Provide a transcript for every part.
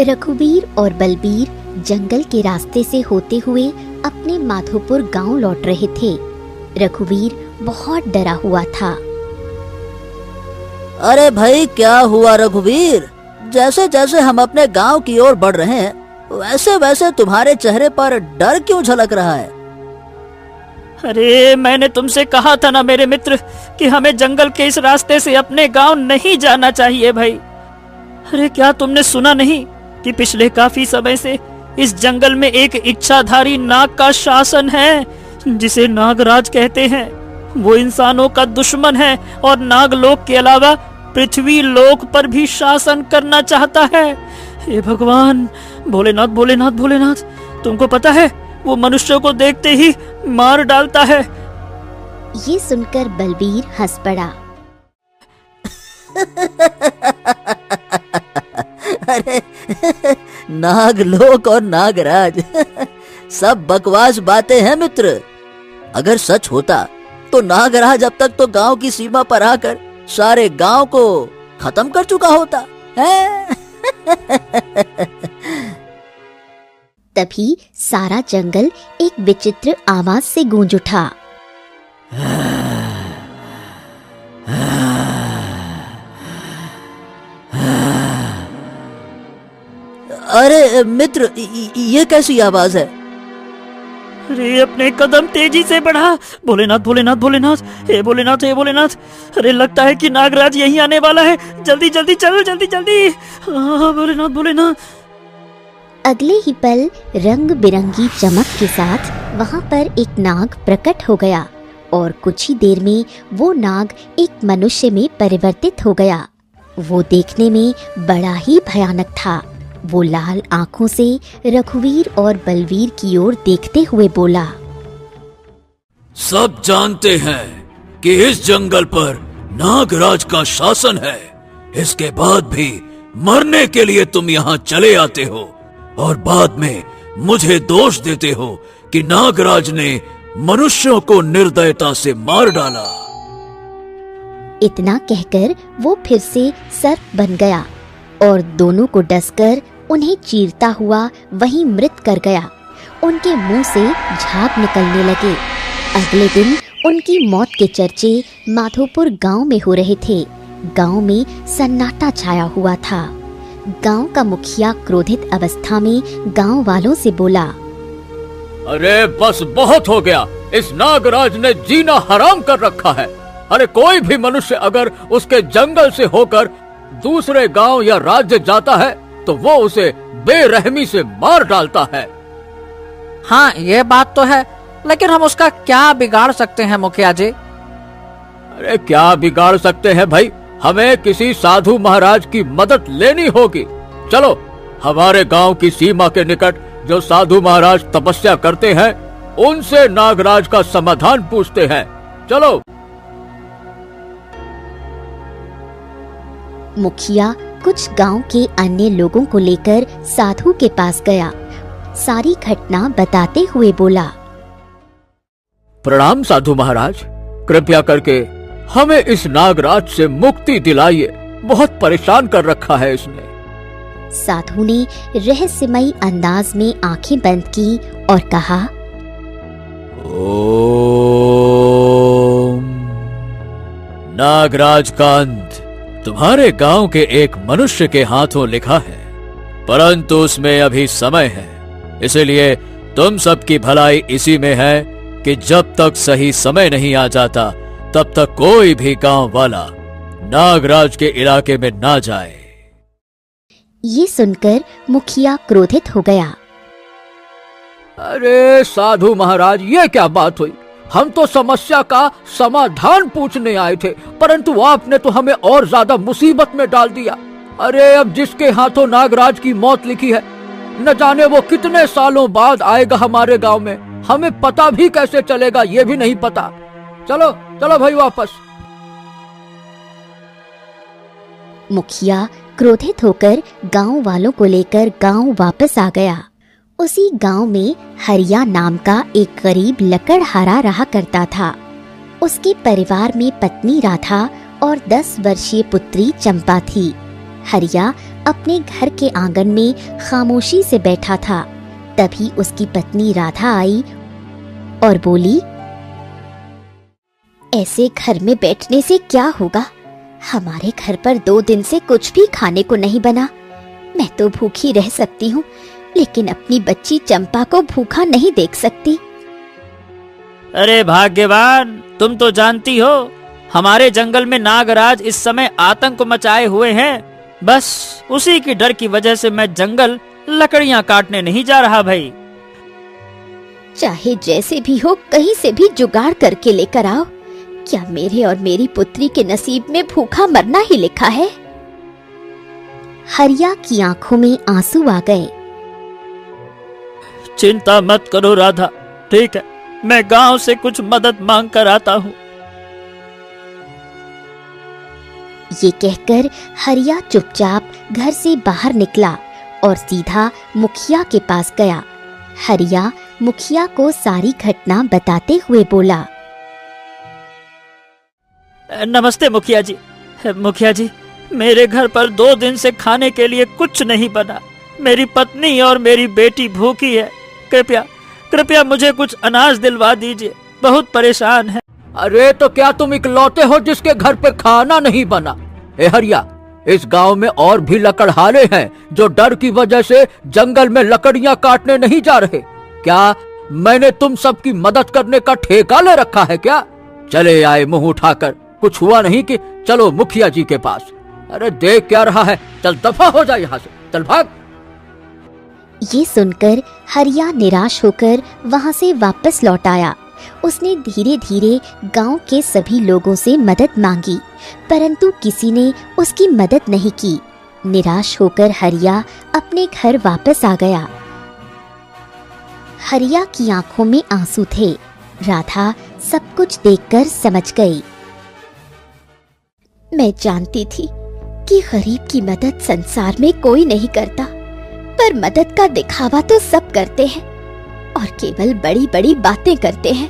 रघुवीर और बलबीर जंगल के रास्ते से होते हुए अपने माधोपुर गांव लौट रहे थे। रघुवीर बहुत डरा हुआ था। अरे भाई, क्या हुआ रघुवीर? जैसे जैसे हम अपने गांव की ओर बढ़ रहे हैं, वैसे वैसे तुम्हारे चेहरे पर डर क्यों झलक रहा है? अरे मैंने तुमसे कहा था ना मेरे मित्र कि हमें जंगल के इस रास्ते से अपने गांव नहीं जाना चाहिए भाई। अरे क्या तुमने सुना नहीं कि पिछले काफी समय से इस जंगल में एक इच्छाधारी नाग का शासन है, जिसे नागराज कहते हैं। वो इंसानों का दुश्मन है और नागलोक के अलावा पृथ्वी लोक पर भी शासन करना चाहता है। हे भगवान, भोलेनाथ भोलेनाथ भोलेनाथ, तुमको पता है वो मनुष्यों को देखते ही मार डालता है। ये सुनकर बलबीर हंस पड़ा। अरे नागलोक और नागराज सब बकवास बातें हैं मित्र। अगर सच होता तो नागराज अब तक तो गांव की सीमा पर आकर सारे गांव को खत्म कर चुका होता है। तभी सारा जंगल एक विचित्र आवाज से गूंज उठा। अरे मित्र, ये कैसी आवाज है? अरे अपने कदम तेजी से बढ़ा। भोलेनाथ भोलेनाथ भोलेनाथ, हे भोलेनाथ हे भोलेनाथ। अरे लगता है कि नागराज यहीं आने वाला है। जल्दी जल्दी चल, जल्दी जल्दी। भोलेनाथ भोलेनाथ। अगले ही पल रंग बिरंगी चमक के साथ वहां पर एक नाग प्रकट हो गया और कुछ ही देर में वो नाग एक मनुष्य में परिवर्तित हो गया। वो देखने में बड़ा ही भयानक था। वो लाल आंखों से रघुवीर और बलवीर की ओर देखते हुए बोला, सब जानते हैं कि इस जंगल पर नागराज का शासन है। इसके बाद भी मरने के लिए तुम यहाँ चले आते हो और बाद में मुझे दोष देते हो कि नागराज ने मनुष्यों को निर्दयता से मार डाला। इतना कहकर वो फिर से सर्प बन गया और दोनों को डसकर उन्हें चीरता हुआ वहीं मृत कर गया। उनके मुंह से झाग निकलने लगे। अगले दिन उनकी मौत के चर्चे माधोपुर गांव में हो रहे थे। गांव में सन्नाटा छाया हुआ था। गांव का मुखिया क्रोधित अवस्था में गांव वालों से बोला, अरे बस बहुत हो गया। इस नागराज ने जीना हराम कर रखा है। अरे कोई भी मनुष्य अगर उसके जंगल से होकर दूसरे गांव या राज्य जाता है तो वो उसे बेरहमी से मार डालता है। हाँ, ये बात तो है, लेकिन हम उसका क्या बिगाड़ सकते हैं मुखिया जी? अरे क्या बिगाड़ सकते हैं भाई? हमें किसी साधु महाराज की मदद लेनी होगी। चलो, हमारे गांव की सीमा के निकट जो साधु महाराज तपस्या करते हैं उनसे नागराज का समाधान पूछते हैं। चलो। मुखिया कुछ गांव के अन्य लोगों को लेकर साधु के पास गया। सारी घटना बताते हुए बोला, प्रणाम साधु महाराज, कृपया करके हमें इस नागराज से मुक्ति दिलाइए। बहुत परेशान कर रखा है इसने। साधु ने रहस्यमयी अंदाज में आंखें बंद की और कहा, ओम नागराज का अंत तुम्हारे गांव के एक मनुष्य के हाथों लिखा है, परंतु उसमें अभी समय है। इसलिए तुम सबकी भलाई इसी में है कि जब तक सही समय नहीं आ जाता तब तक कोई भी गांव वाला नागराज के इलाके में ना जाए। ये सुनकर मुखिया क्रोधित हो गया। अरे साधु महाराज, ये क्या बात हुई? हम तो समस्या का समाधान पूछने आए थे, परंतु आपने तो हमें और ज्यादा मुसीबत में डाल दिया। अरे अब जिसके हाथों नागराज की मौत लिखी है, न जाने वो कितने सालों बाद आएगा हमारे गांव में। हमें पता भी कैसे चलेगा, ये भी नहीं पता। चलो चलो भाई वापस। मुखिया क्रोधित होकर गांव वालों को लेकर गांव वापस आ गया। उसी गांव में हरिया नाम का एक गरीब लकड़हारा रहा करता था। उसके परिवार में पत्नी राधा और 10 वर्षीय पुत्री चंपा थी। हरिया अपने घर के आंगन में खामोशी से बैठा था। तभी उसकी पत्नी राधा आई और बोली, ऐसे घर में बैठने से क्या होगा? हमारे घर पर 2 दिन से कुछ भी खाने को नहीं बना। मैं तो भूखी रह सकती हूँ, लेकिन अपनी बच्ची चंपा को भूखा नहीं देख सकती। अरे भाग्यवान, तुम तो जानती हो हमारे जंगल में नागराज इस समय आतंक मचाए हुए हैं। बस उसी की डर की वजह से मैं जंगल लकड़ियां काटने नहीं जा रहा भाई। चाहे जैसे भी हो, कहीं से भी जुगाड़ करके लेकर आओ। क्या मेरे और मेरी पुत्री के नसीब में भूखा मरना ही लिखा है? हरिया की आंखों में आंसू आ गए। चिंता मत करो राधा, ठीक है, मैं गांव से कुछ मदद मांग कर आता हूँ। ये कहकर हरिया चुपचाप घर से बाहर निकला और सीधा मुखिया के पास गया। हरिया मुखिया को सारी घटना बताते हुए बोला, नमस्ते मुखिया जी। मुखिया जी, मेरे घर पर 2 दिन से खाने के लिए कुछ नहीं बना। मेरी पत्नी और मेरी बेटी भूखी है। कृपया कृपया मुझे कुछ अनाज दिलवा दीजिए, बहुत परेशान है। अरे तो क्या तुम इकलौते हो जिसके घर पे खाना नहीं बना? ए हरिया, इस गांव में और भी लकड़हारे हैं जो डर की वजह से जंगल में लकड़ियां काटने नहीं जा रहे। क्या मैंने तुम सबकी मदद करने का ठेका ले रखा है क्या? चले आए मुंह उठाकर, कुछ हुआ नहीं कि चलो मुखिया जी के पास। अरे देख क्या रहा है, चल दफा हो जा यहाँ से, चल भाग। ये सुनकर हरिया निराश होकर वहाँ से वापस लौट आया। उसने धीरे धीरे गांव के सभी लोगों से मदद मांगी, परंतु किसी ने उसकी मदद नहीं की। निराश होकर हरिया अपने घर वापस आ गया। हरिया की आंखों में आंसू थे। राधा सब कुछ देखकर समझ गई। मैं जानती थी कि गरीब की मदद संसार में कोई नहीं करता, पर मदद का दिखावा तो सब करते हैं और केवल बड़ी बड़ी बातें करते हैं।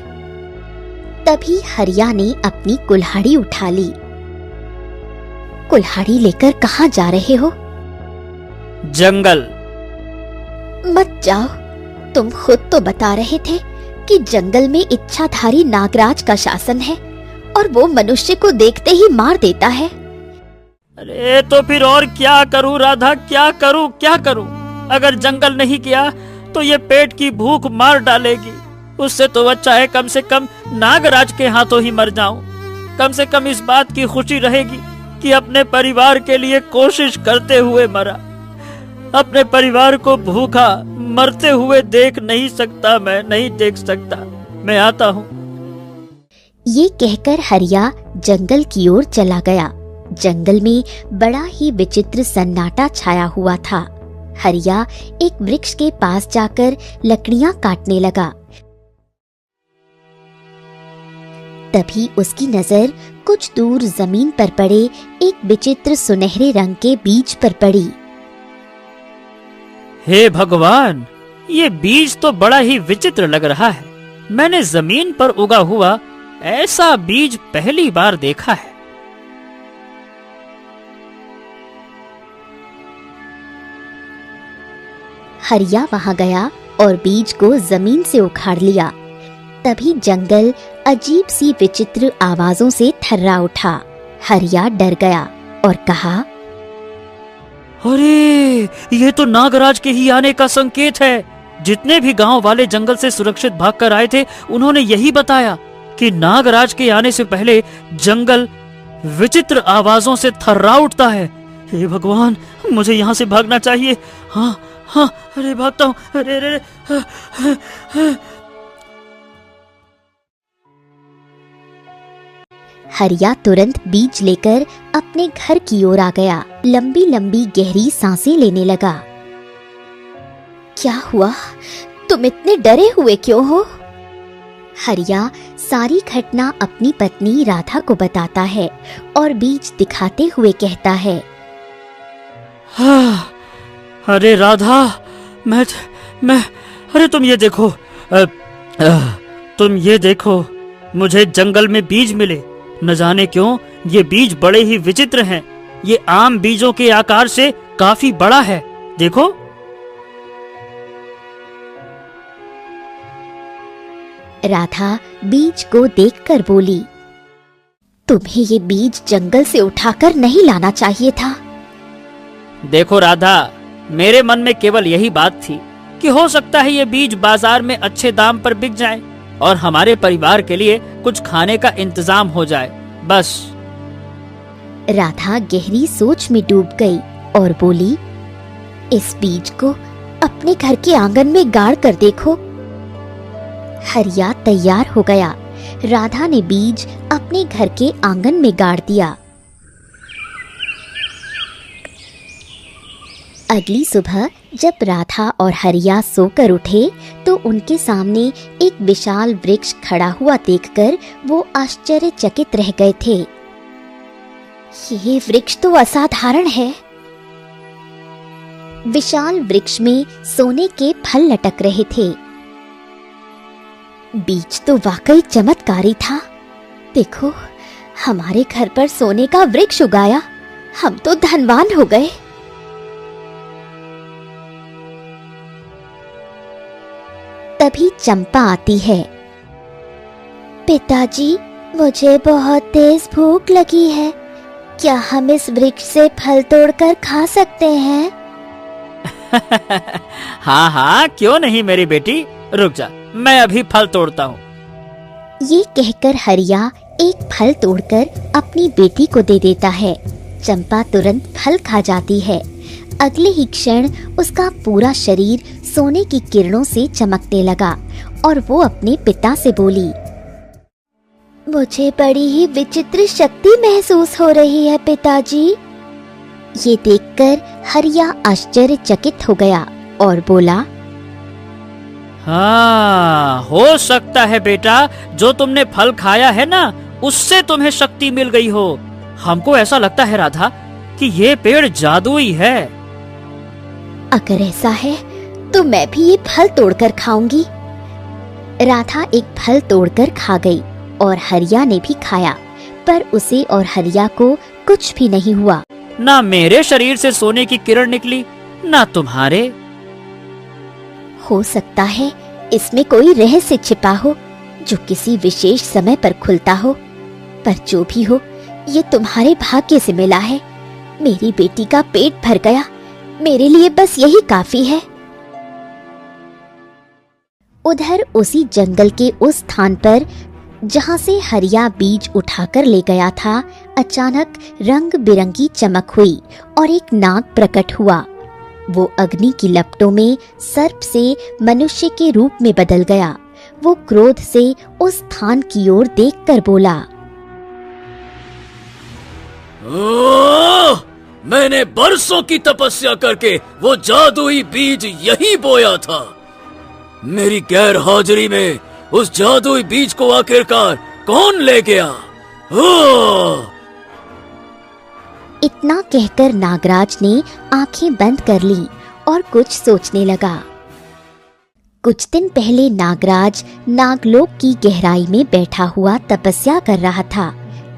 तभी हरिया ने अपनी कुल्हाड़ी उठा ली। कुल्हाड़ी लेकर कहाँ जा रहे हो? जंगल। मत जाओ, तुम खुद तो बता रहे थे कि जंगल में इच्छाधारी नागराज का शासन है और वो मनुष्य को देखते ही मार देता है। अरे तो फिर और क्या करूं राधा, क्या करूं? अगर जंगल नहीं किया तो ये पेट की भूख मार डालेगी। उससे तो अच्छा है कम से कम नागराज के हाथों ही मर जाऊं। कम से कम इस बात की खुशी रहेगी कि अपने परिवार के लिए कोशिश करते हुए मरा। अपने परिवार को भूखा मरते हुए देख नहीं सकता, मैं नहीं देख सकता। मैं आता हूँ। ये कहकर हरिया जंगल की ओर चला गया। जंगल में बड़ा ही विचित्र सन्नाटा छाया हुआ था। हरिया एक वृक्ष के पास जाकर लकड़ियां काटने लगा। तभी उसकी नजर कुछ दूर जमीन पर पड़े एक विचित्र सुनहरे रंग के बीज पर पड़ी। हे भगवान, ये बीज तो बड़ा ही विचित्र लग रहा है। मैंने जमीन पर उगा हुआ ऐसा बीज पहली बार देखा है। हरिया वहां गया और बीज को जमीन से उखाड़ लिया। तभी जंगल अजीब सी विचित्र आवाजों से थर्रा उठा। हरिया डर गया और कहा, अरे ये तो नागराज के ही आने का संकेत है। जितने भी गांव वाले जंगल से सुरक्षित भागकर आए थे, उन्होंने यही बताया कि नागराज के आने से पहले जंगल विचित्र आवाजों से थर्रा उठता है। हे भगवान, मुझे यहाँ से भागना चाहिए। हाँ, अरे भागता हूँ। अरे हरिया तुरंत बीज लेकर अपने घर की ओर आ गया। लंबी लंबी गहरी सांसें लेने लगा। क्या हुआ? तुम इतने डरे हुए क्यों हो? हरिया सारी घटना अपनी पत्नी राधा को बताता है और बीज दिखाते हुए कहता है, अरे राधा, मैं अरे तुम ये देखो, तुम ये देखो, मुझे जंगल में बीज मिले। न जाने क्यों ये बीज बड़े ही विचित्र हैं। ये आम बीजों के आकार से काफी बड़ा है, देखो। राधा बीज को देखकर बोली, तुम्हें ये बीज जंगल से उठाकर नहीं लाना चाहिए था। देखो राधा, मेरे मन में केवल यही बात थी कि हो सकता है ये बीज बाजार में अच्छे दाम पर बिक जाए और हमारे परिवार के लिए कुछ खाने का इंतजाम हो जाए, बस। राधा गहरी सोच में डूब गई और बोली, इस बीज को अपने घर के आंगन में गाड़ कर देखो। हरिया तैयार हो गया। राधा ने बीज अपने घर के आंगन में गाड़ दिया। अगली सुबह जब राधा और हरिया सोकर उठे तो उनके सामने एक विशाल वृक्ष खड़ा हुआ देखकर वो आश्चर्यचकित रह गए थे। ये वृक्ष तो असाधारण है। विशाल वृक्ष में सोने के फल लटक रहे थे। बीज तो वाकई चमत्कारी था। देखो, हमारे घर पर सोने का वृक्ष उगाया, हम तो धनवान हो गए। तभी चंपा आती है। पिताजी, मुझे बहुत तेज भूख लगी है, क्या हम इस वृक्ष से फल तोड़कर खा सकते हैं? हाँ हाँ, क्यों नहीं मेरी बेटी, रुक जा, मैं अभी फल तोड़ता हूँ। ये कहकर हरिया एक फल तोड़कर अपनी बेटी को दे देता है। चंपा तुरंत फल खा जाती है। अगले ही क्षण उसका पूरा शरीर सोने की किरणों से चमकने लगा और वो अपने पिता से बोली, मुझे बड़ी ही विचित्र शक्ति महसूस हो रही है पिताजी। ये देखकर हरिया आश्चर्यचकित हो गया और बोला, हाँ, हो सकता है बेटा, जो तुमने फल खाया है ना, उससे तुम्हें शक्ति मिल गई हो। हमको ऐसा लगता है राधा कि ये पेड़ जादुई है। अगर ऐसा है तो मैं भी ये फल तोड़कर खाऊंगी। राधा एक फल तोड़कर खा गई और हरिया ने भी खाया, पर उसे और हरिया को कुछ भी नहीं हुआ। ना मेरे शरीर से सोने की किरण निकली, ना तुम्हारे। हो सकता है इसमें कोई रहस्य छिपा हो जो किसी विशेष समय पर खुलता हो, पर जो भी हो, ये तुम्हारे भाग्य से मिला है। मेरी बेटी का पेट भर गया, मेरे लिए बस यही काफी है। उधर उसी जंगल के उस स्थान पर जहां से हरिया बीज उठाकर ले गया था, अचानक रंग बिरंगी चमक हुई और एक नाग प्रकट हुआ। वो अग्नि की लपटों में सर्प से मनुष्य के रूप में बदल गया। वो क्रोध से उस स्थान की ओर देखकर बोला, मैंने बरसों की तपस्या करके वो जादुई बीज यही बोया था। मेरी गैर हाजिरी में उस जादुई बीज को आखिरकार कौन ले गया? इतना कहकर नागराज ने आंखें बंद कर ली और कुछ सोचने लगा। कुछ दिन पहले नागराज नागलोक की गहराई में बैठा हुआ तपस्या कर रहा था।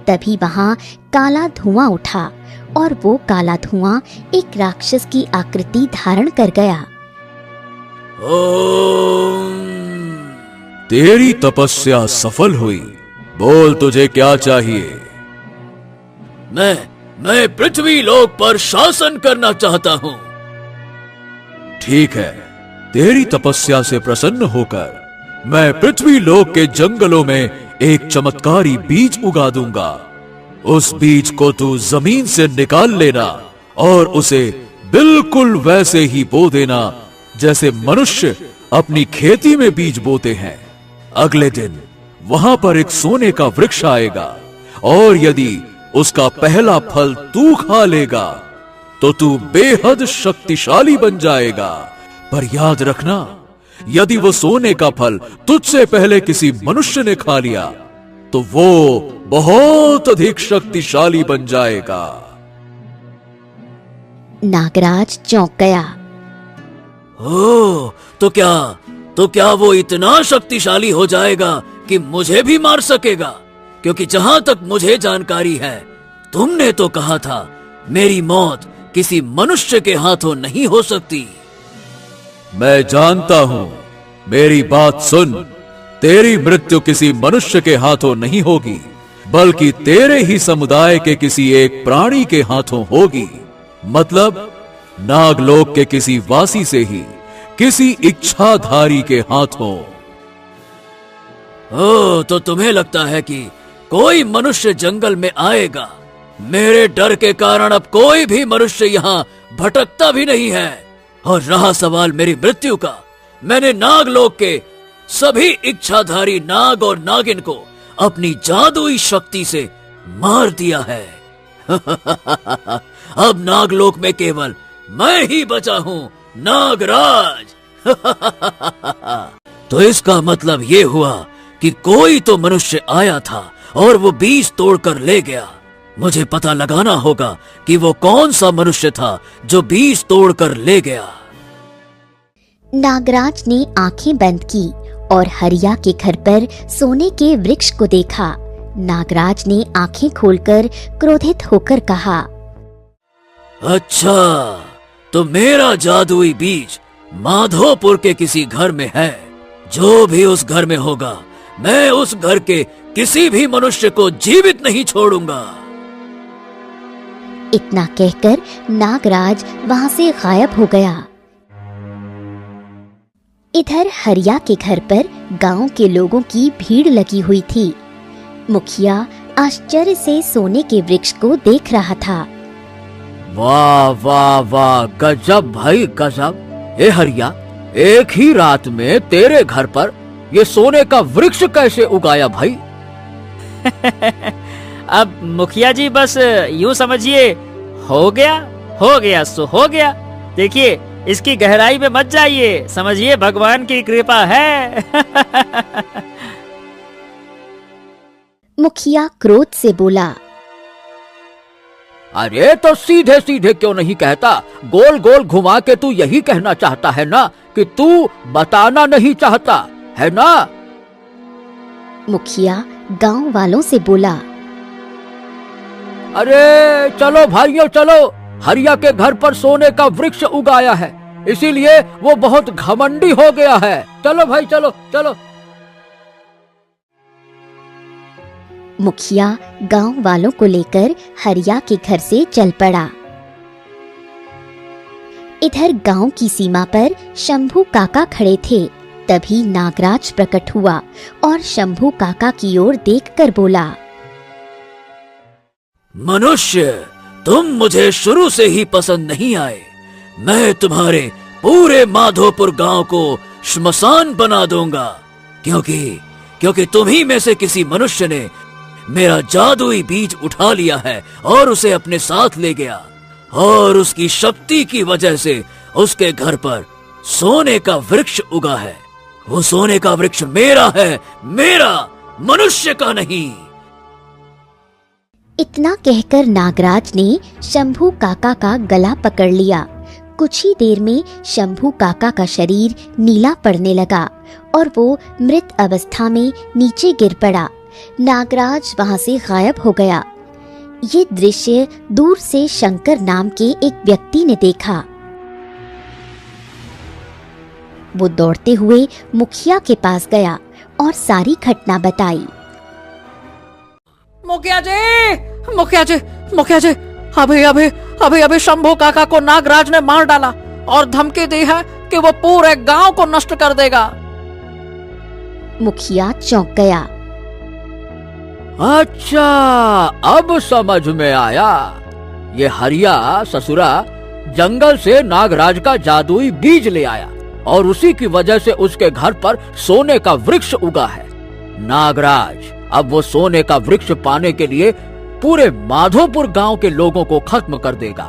तभी वहां काला धुआं उठा और वो काला धुआं एक राक्षस की आकृति धारण कर गया। तेरी तपस्या सफल हुई। बोल, तुझे क्या चाहिए? मैं पृथ्वी लोक पर शासन करना चाहता हूँ। ठीक है, तेरी तपस्या से प्रसन्न होकर मैं पृथ्वी लोक के जंगलों में एक चमत्कारी बीज उगा दूंगा। उस बीज को तू जमीन से निकाल लेना और उसे बिल्कुल वैसे ही बो देना जैसे मनुष्य अपनी खेती में बीज बोते हैं। अगले दिन वहां पर एक सोने का वृक्ष आएगा और यदि उसका पहला फल तू खा लेगा तो तू बेहद शक्तिशाली बन जाएगा। पर याद रखना, यदि वो सोने का फल तुझसे पहले किसी मनुष्य ने खा लिया तो वो बहुत अधिक शक्तिशाली बन जाएगा। नागराज चौंक गया। तो क्या वो इतना शक्तिशाली हो जाएगा कि मुझे भी मार सकेगा? क्योंकि जहां तक मुझे जानकारी है, तुमने तो कहा था मेरी मौत किसी मनुष्य के हाथों नहीं हो सकती। मैं जानता हूं, मेरी बात सुन। तेरी मृत्यु किसी मनुष्य के हाथों नहीं होगी, बल्कि तेरे ही समुदाय के किसी एक प्राणी के हाथों होगी। मतलब नागलोक के किसी वासी से ही, किसी इच्छाधारी के हाथों। ओ, तो तुम्हें लगता है कि कोई मनुष्य जंगल में आएगा? मेरे डर के कारण अब कोई भी मनुष्य यहाँ भटकता भी नहीं है। और रहा सवाल मेरी मृत्यु का, मैंने नागलोक के सभी इच्छाधारी नाग और नागिन को अपनी जादुई शक्ति से मार दिया है। अब नागलोक में केवल मैं ही बचा हूँ, नागराज। तो इसका मतलब ये हुआ कि कोई तो मनुष्य आया था और वो बीज तोड़कर ले गया। मुझे पता लगाना होगा कि वो कौन सा मनुष्य था जो बीज तोड़कर ले गया। नागराज ने आंखें बंद की और हरिया के घर पर सोने के वृक्ष को देखा। नागराज ने आंखें खोलकर क्रोधित होकर कहा, अच्छा, तो मेरा जादुई बीज माधोपुर के किसी घर में है। जो भी उस घर में होगा, मैं उस घर के किसी भी मनुष्य को जीवित नहीं छोड़ूंगा। इतना कहकर नागराज वहां से गायब हो गया। इधर हरिया के घर पर गांव के लोगों की भीड़ लगी हुई थी। मुखिया आश्चर्य से सोने के वृक्ष को देख रहा था। वाह वाह वाह, गजब भाई गजब। ए हरिया, एक ही रात में तेरे घर पर ये सोने का वृक्ष कैसे उगाया भाई? अब मुखिया जी बस यूं समझिए, हो गया सो हो गया। देखिए, इसकी गहराई में मत जाइए, समझिए भगवान की कृपा है। मुखिया क्रोध से बोला, अरे तो सीधे सीधे क्यों नहीं कहता? गोल गोल घुमा के तू यही कहना चाहता है ना कि तू बताना नहीं चाहता है ना? मुखिया गांव वालों से बोला, अरे चलो भाइयों चलो, हरिया के घर पर सोने का वृक्ष उगाया है, इसीलिए वो बहुत घमंडी हो गया है। चलो भाई चलो चलो। मुखिया गांव वालों को लेकर हरिया के घर से चल पड़ा। इधर गांव की सीमा पर शंभू काका खड़े थे। तभी नागराज प्रकट हुआ और शंभू काका की ओर देखकर बोला, मनुष्य, तुम मुझे शुरू से ही पसंद नहीं आए। मैं तुम्हारे पूरे माधोपुर गांव को श्मशान बना दूंगा, क्योंकि तुम्ही में से किसी मनुष्य ने मेरा जादुई बीज उठा लिया है और उसे अपने साथ ले गया, और उसकी शक्ति की वजह से उसके घर पर सोने का वृक्ष उगा है। वो सोने का वृक्ष मेरा है, मेरा, मनुष्य का नहीं। इतना कहकर नागराज ने शंभू काका का गला पकड़ लिया। कुछ ही देर में शंभू काका का शरीर नीला पड़ने लगा और वो मृत अवस्था में नीचे गिर पड़ा। नागराज वहां से गायब हो गया। ये दृश्य दूर से शंकर नाम के एक व्यक्ति ने देखा। वो दौड़ते हुए मुखिया के पास गया और सारी घटना बताई। मुखिया जी, मुखिया जी, मुखिया जी, अभी शंभू काका को नागराज ने मार डाला और धमकी दी है कि वो पूरे गांव को नष्ट कर देगा। मुखिया चौंक गया। अच्छा, अब समझ में आया। ये हरिया ससुरा जंगल से नागराज का जादुई बीज ले आया और उसी की वजह से उसके घर पर सोने का वृक्ष उगा है। नागराज अब वो सोने का वृक्ष पाने के लिए पूरे माधोपुर गांव के लोगों को खत्म कर देगा।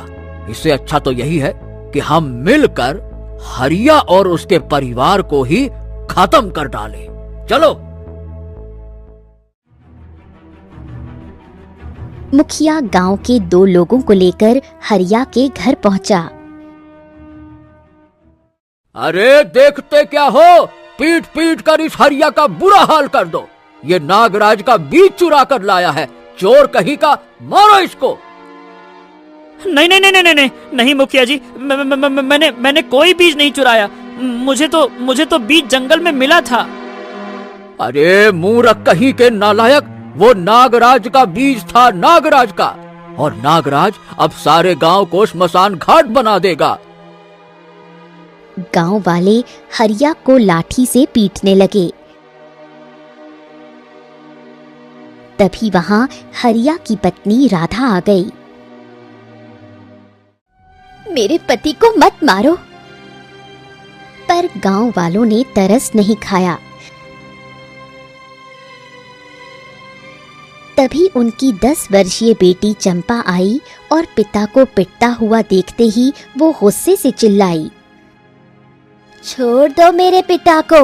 इससे अच्छा तो यही है कि हम मिलकर हरिया और उसके परिवार को ही खत्म कर डालें। चलो। मुखिया गांव के 2 लोगों को लेकर हरिया के घर पहुंचा। अरे देखते क्या हो, पीट पीट कर इस हरिया का बुरा हाल कर दो। ये नागराज का बीज चुरा कर लाया है, चोर कहीं का, मारो इसको। नहीं नहीं नहीं नहीं नहीं नहीं मुखिया जी, मैंने कोई बीज नहीं चुराया। मुझे तो बीज जंगल में मिला था। अरे मूर्ख कहीं के नालायक, वो नागराज का बीज था, नागराज का। और नागराज अब सारे गांव को श्मशान घाट बना देगा। गांव वाले हरिया को लाठी से पीटने लगे। तभी वहां हरिया की पत्नी राधा आ गई। मेरे पति को मत मारो। पर गांव वालों ने तरस नहीं खाया। तभी उनकी 10 वर्षीय बेटी चंपा आई और पिता को पिटता हुआ देखते ही वो गुस्से से चिल्लाई, छोड़ दो मेरे पिता को।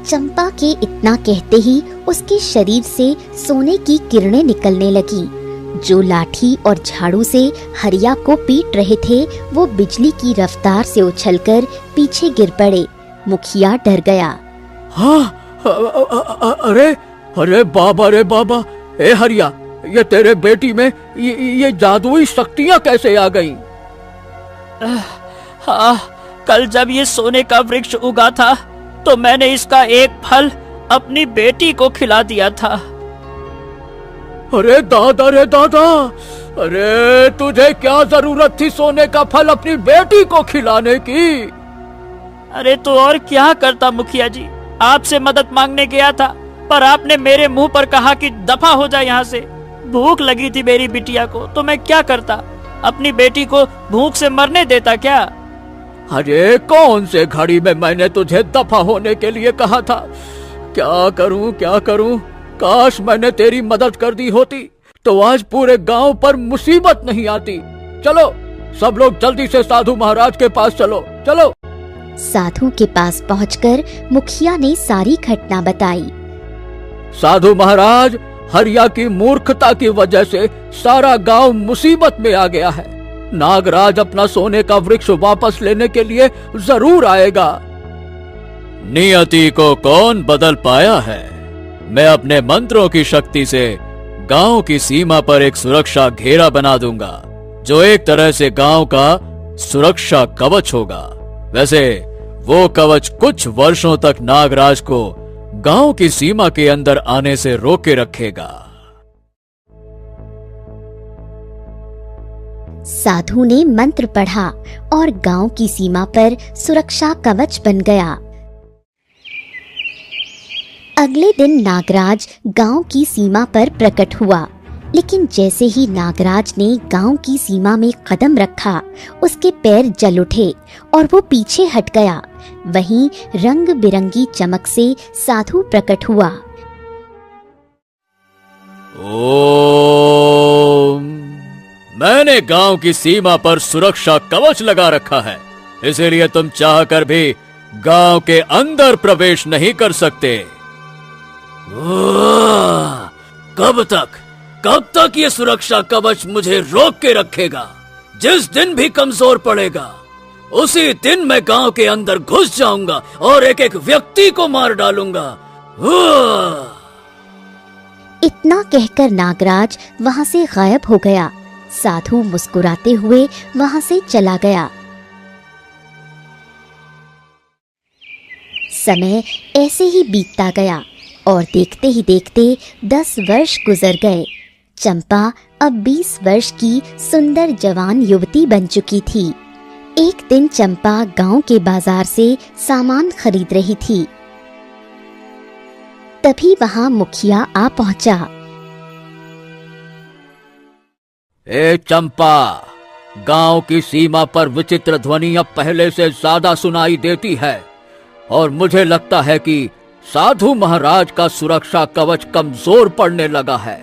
चंपा के इतना कहते ही उसके शरीर से सोने की किरणें निकलने लगी। जो लाठी और झाड़ू से हरिया को पीट रहे थे वो बिजली की रफ्तार से उछलकर पीछे गिर पड़े। मुखिया डर गया। हाँ, अरे अरे बाबा, रे बाबा, ए हरिया, ये तेरे बेटी में ये जादुई शक्तियाँ कैसे आ गईं? हाँ, कल जब ये सोने का वृक्ष उगा था तो मैंने इसका एक फल अपनी बेटी को खिला दिया था। अरे दादा, रे दादा, अरे तुझे क्या जरूरत थी सोने का फल अपनी बेटी को खिलाने की? अरे तो और क्या करता मुखिया जी, आपसे मदद मांगने गया था, पर आपने मेरे मुंह पर कहा कि दफा हो जाए यहाँ से। भूख लगी थी मेरी बिटिया को, तो मैं क्या करता, अपनी बेटी को भूख से मरने देता क्या? अरे कौन से घड़ी में मैंने तुझे दफा होने के लिए कहा था? क्या करूं, क्या करूं? काश मैंने तेरी मदद कर दी होती तो आज पूरे गांव पर मुसीबत नहीं आती। चलो सब लोग जल्दी से साधु महाराज के पास चलो, चलो। साधु के पास पहुंचकर मुखिया ने सारी घटना बताई। साधु महाराज, हरिया की मूर्खता की वजह से सारा गांव मुसीबत में आ गया है। नागराज अपना सोने का वृक्ष वापस लेने के लिए जरूर आएगा। नियति को कौन बदल पाया है? मैं अपने मंत्रों की शक्ति से गांव की सीमा पर एक सुरक्षा घेरा बना दूंगा, जो एक तरह से गांव का सुरक्षा कवच होगा। वैसे वो कवच कुछ वर्षों तक नागराज को गांव की सीमा के अंदर आने से रोके रखेगा। साधु ने मंत्र पढ़ा और गांव की सीमा पर सुरक्षा कवच बन गया। अगले दिन नागराज गांव की सीमा पर प्रकट हुआ, लेकिन जैसे ही नागराज ने गांव की सीमा में कदम रखा, उसके पैर जल उठे और वो पीछे हट गया। वहीं रंग बिरंगी चमक से साधु प्रकट हुआ। ओम, मैंने गांव की सीमा पर सुरक्षा कवच लगा रखा है, इसीलिए तुम चाहकर भी गांव के अंदर प्रवेश नहीं कर सकते। कब तक ये सुरक्षा कवच मुझे रोक के रखेगा? जिस दिन भी कमजोर पड़ेगा उसी दिन मैं गांव के अंदर घुस जाऊंगा और एक एक व्यक्ति को मार डालूंगा। इतना कहकर नागराज वहां से गायब हो गया। साधु मुस्कुराते हुए वहां से चला गया। समय ऐसे ही बीतता गया और देखते ही देखते 10 वर्ष गुजर गए। चंपा अब 20 वर्ष की सुंदर जवान युवती बन चुकी थी। एक दिन चंपा गांव के बाजार से सामान खरीद रही थी। तभी वहां मुखिया आ पहुंचा। ए चंपा, गांव की सीमा पर विचित्र ध्वनि अब पहले से ज्यादा सुनाई देती है और मुझे लगता है कि साधु महाराज का सुरक्षा कवच कमजोर पड़ने लगा है।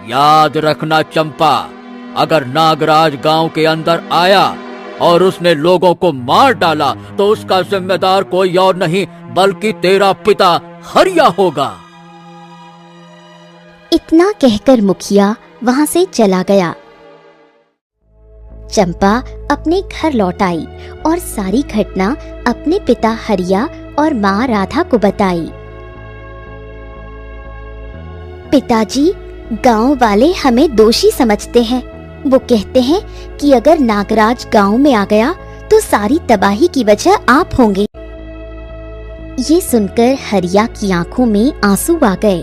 याद रखना चंपा, अगर नागराज गांव के अंदर आया और उसने लोगों को मार डाला तो उसका जिम्मेदार कोई और नहीं बल्कि तेरा पिता हरिया होगा। इतना कहकर मुखिया वहां से चला गया। चंपा अपने घर लौट आई और सारी घटना अपने पिता हरिया और माँ राधा को बताई। पिताजी, गांव वाले हमें दोषी समझते हैं। वो कहते हैं कि अगर नागराज गांव में आ गया तो सारी तबाही की वजह आप होंगे। ये सुनकर हरिया की आंखों में आंसू आ गए।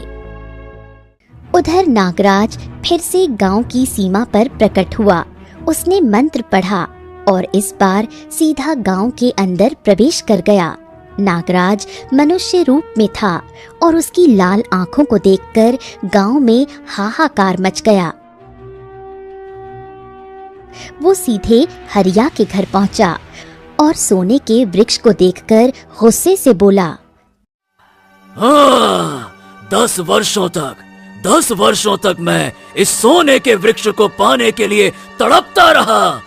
उधर नागराज फिर से गांव की सीमा पर प्रकट हुआ। उसने मंत्र पढ़ा और इस बार सीधा गांव के अंदर प्रवेश कर गया। नागराज मनुष्य रूप में था और उसकी लाल आंखों को देखकर गांव में हाहाकार मच गया। वो सीधे हरिया के घर पहुंचा और सोने के वृक्ष को देखकर गुस्से से बोला, हाँ, 10 वर्षों तक मैं इस सोने के वृक्ष को पाने के लिए तड़पता रहा।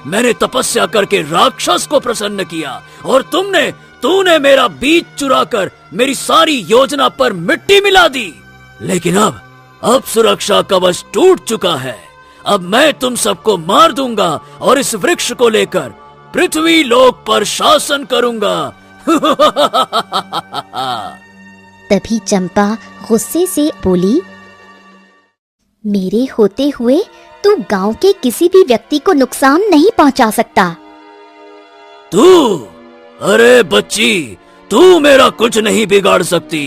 मैंने तपस्या करके राक्षस को प्रसन्न किया और तूने मेरा बीज चुराकर मेरी सारी योजना पर मिट्टी मिला दी। लेकिन अब सुरक्षा कवच टूट चुका है। अब मैं तुम सबको मार दूंगा और इस वृक्ष को लेकर पृथ्वी लोक पर शासन करूंगा। तभी चंपा गुस्से से बोली, मेरे होते हुए तू गांव के किसी भी व्यक्ति को नुकसान नहीं पहुंचा सकता। अरे बच्ची, तू मेरा कुछ नहीं बिगाड़ सकती।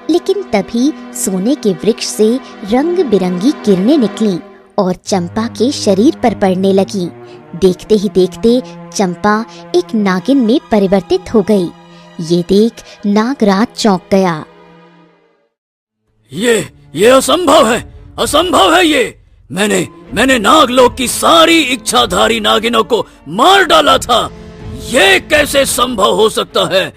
लेकिन तभी सोने के वृक्ष से रंग बिरंगी किरणें निकली और चंपा के शरीर पर पड़ने लगी। देखते ही देखते चंपा एक नागिन में परिवर्तित हो गई। ये देख नागराज चौंक गया। ये असंभव है ये। मैंने नागलोक की सारी इच्छाधारी नागिनों को मार डाला था। ये कैसे संभव हो सकता है?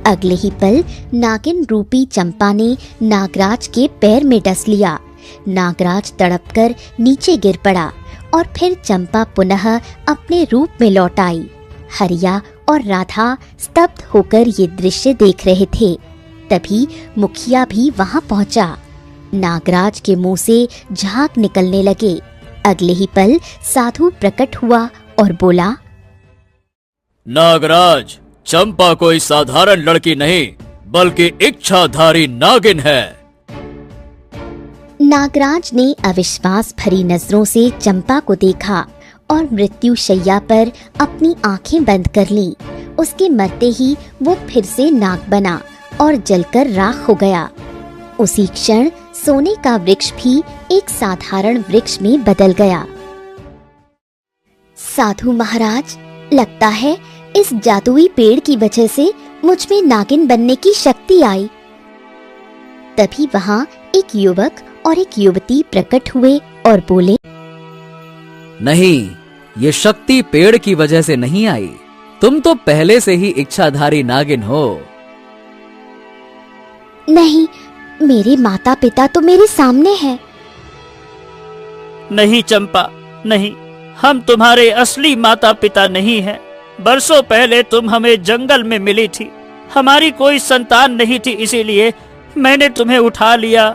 अगले ही पल नागिन रूपी चंपा ने नागराज के पैर में डस लिया। नागराज तड़पकर नीचे गिर पड़ा और फिर चंपा पुनः अपने रूप में लौट आई। हरिया और राधा स्तब्ध होकर ये दृश्य देख रहे थे। तभी मुखिया भी वहां पहुंचा। नागराज के मुंह से झाग निकलने लगे। अगले ही पल साधु प्रकट हुआ और बोला, नागराज, चंपा कोई साधारण लड़की नहीं बल्कि इच्छाधारी नागिन है। नागराज ने अविश्वास भरी नजरों से चंपा को देखा और मृत्यु शैया पर अपनी आंखें बंद कर ली। उसके मरते ही वो फिर से नाग बना और जलकर राख हो गया। उसी क्षण सोने का वृक्ष भी एक साधारण वृक्ष में बदल गया। साधु महाराज, लगता है इस जादुई पेड़ की वजह से मुझ में नागिन बनने की शक्ति आई। तभी वहाँ एक युवक और एक युवती प्रकट हुए और बोले, नहीं, ये शक्ति पेड़ की वजह से नहीं आई। तुम तो पहले से ही इच्छाधारी नागिन हो। नहीं, मेरे माता पिता तो मेरे सामने हैं। नहीं चंपा, नहीं, हम तुम्हारे असली माता पिता नहीं हैं। बरसों पहले तुम हमें जंगल में मिली थी। हमारी कोई संतान नहीं थी, इसीलिए मैंने तुम्हें उठा लिया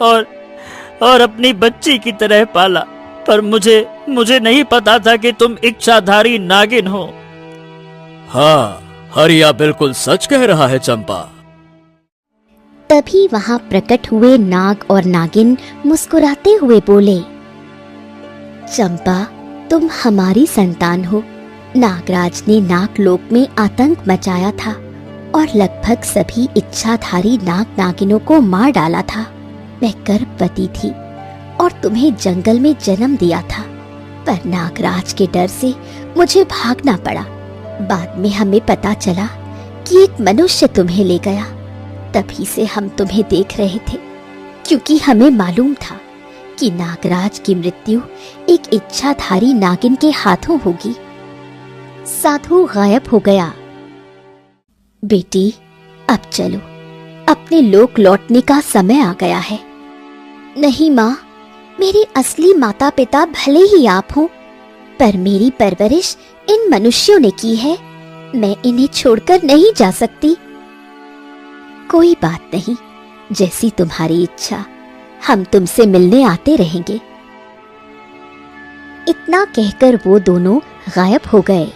और अपनी बच्ची की तरह पाला। पर मुझे नहीं पता था कि तुम इच्छाधारी नागिन हो। हाँ, हरिया बिल्कुल सच कह रहा है चंपा। तभी वहाँ प्रकट हुए नाग और नागिन मुस्कुराते हुए बोले, चंपा, तुम हमारी संतान हो। नागराज ने नागलोक में आतंक मचाया था और लगभग सभी इच्छाधारी नाग नागिनों को मार डाला था। मैं गर्भवती थी और तुम्हें जंगल में जन्म दिया था, पर नागराज के डर से मुझे भागना पड़ा। बाद में हमें पता चला कि एक मनुष्य तुम्हें ले गया। तभी से हम तुम्हें देख रहे थे, क्योंकि हमें मालूम था कि नागराज की मृत्यु एक इच्छाधारी नागिन के हाथों होगी। साधु गायब हो गया। बेटी, अब चलो, अपने लोक लौटने का समय आ गया है। नहीं माँ, मेरे असली माता पिता भले ही आप हों, पर मेरी परवरिश इन मनुष्यों ने की है। मैं इन्हें छोड़कर नहीं जा सकती। कोई बात नहीं, जैसी तुम्हारी इच्छा, हम तुमसे मिलने आते रहेंगे। इतना कहकर वो दोनों गायब हो गए।